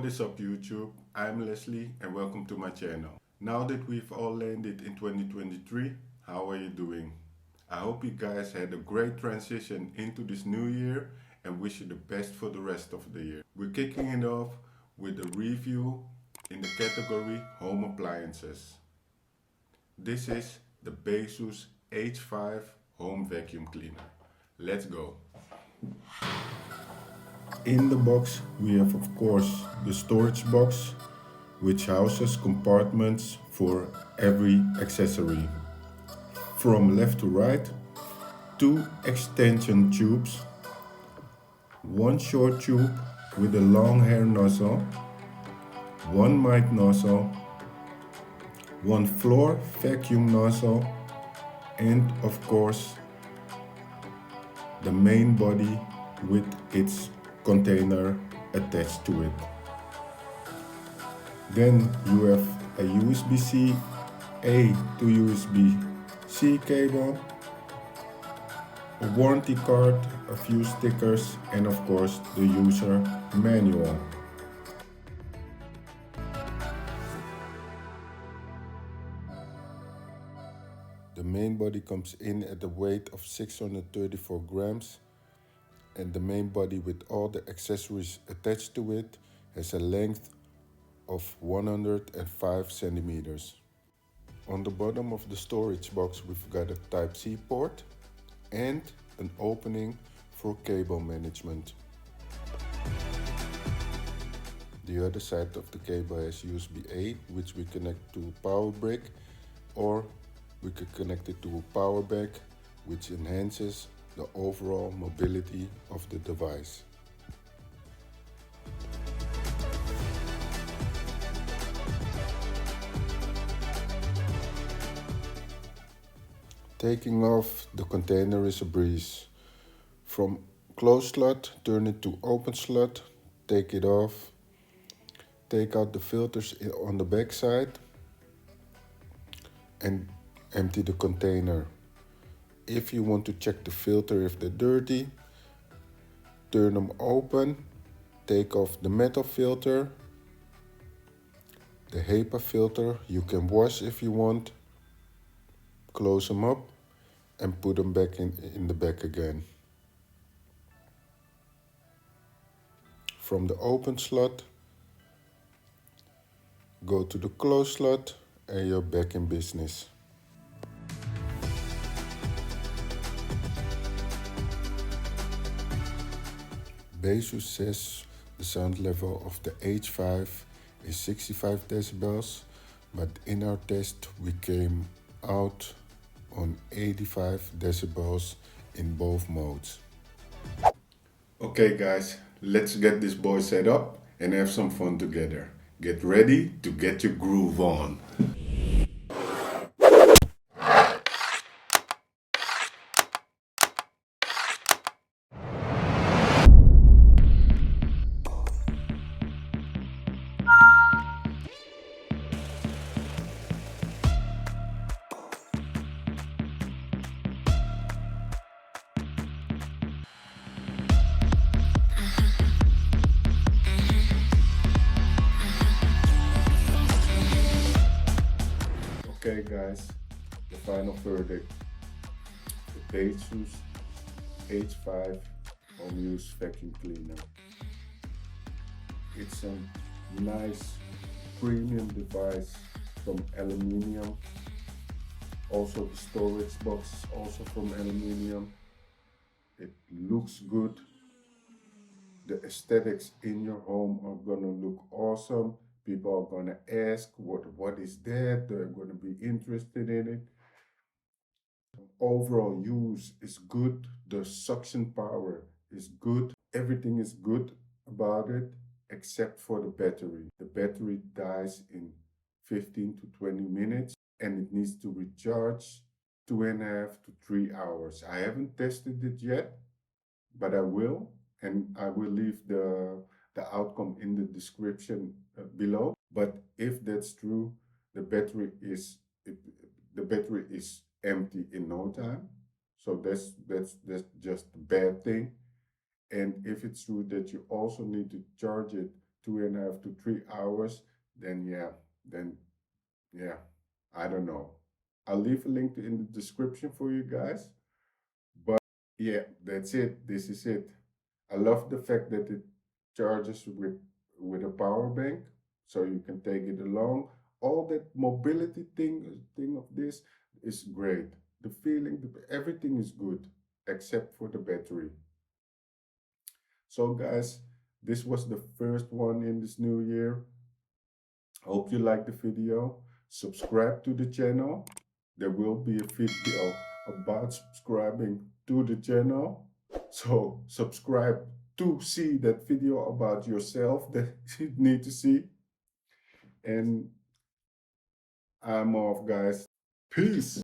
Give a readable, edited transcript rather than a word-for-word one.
What is up YouTube? I'm Leslie and welcome to my channel. Now that we've all landed in 2023, how are you doing? I hope you guys had a great transition into this new year and wish you the best for the rest of the year. We're kicking it off with a review in the category Home Appliances. This is the Baseus H5 Home Vacuum Cleaner. Let's go! In the box we have of course the storage box, which houses compartments for every accessory. From left to right, 2 extension tubes, 1 short tube with a long hair nozzle, 1 mic nozzle, 1 floor vacuum nozzle, and of course the main body with its container attached to it. Then you have a USB-C A to USB-C cable, a warranty card, a few stickers, and of course the user manual. The main body comes in at a weight of 634 grams, and the main body with all the accessories attached to it has a length of 105 centimeters. On the bottom of the storage box we've got a Type-C port and an opening for cable management. The other side of the cable has USB-A, which we connect to a power brick, or we could connect it to a power bank, which enhances the overall mobility of the device. Taking off the container is a breeze. From closed slot, turn it to open slot, take it off, take out the filters on the back side and empty the container. If you want to check the filter if they're dirty, turn them open, take off the metal filter, the Hepa filter you can wash if you want, close them up and put them back in the back again. From the open slot, go to the close slot and you're back in business. Baseus says the sound level of the H5 is 65 decibels, but in our test we came out on 85 decibels in both modes. Okay guys, let's get this boy set up and have some fun together. Get ready to get your groove on. Okay guys, the final verdict. The Baseus H5 home use vacuum cleaner. It's a nice premium device from aluminium. Also the storage box is also from aluminium. It looks good. The aesthetics in your home are gonna look awesome. People are gonna ask, what is that? They're gonna be interested in it. Overall use is good. The suction power is good. Everything is good about it except for the battery. The battery dies in 15 to 20 minutes and it needs to recharge 2.5 to 3 hours. I haven't tested it yet, but I will, and I will leave the outcome in the description below. But if that's true, the battery is empty in no time. So that's just a bad thing. And if it's true that you also need to charge it 2.5 to 3 hours, then then yeah, I don't know. I'll leave a link in the description for you guys. But yeah, that's it. This is it. I love the fact that it charges with a power bank, so you can take it along. All that mobility thing of this is great. The feeling, everything is good except for the battery. So guys, this was the first one in this new year. Hope you liked the video. Subscribe to the channel. There will be a video about subscribing to the channel. So subscribe to see that video about yourself that you need to see. And I'm off, guys. Peace.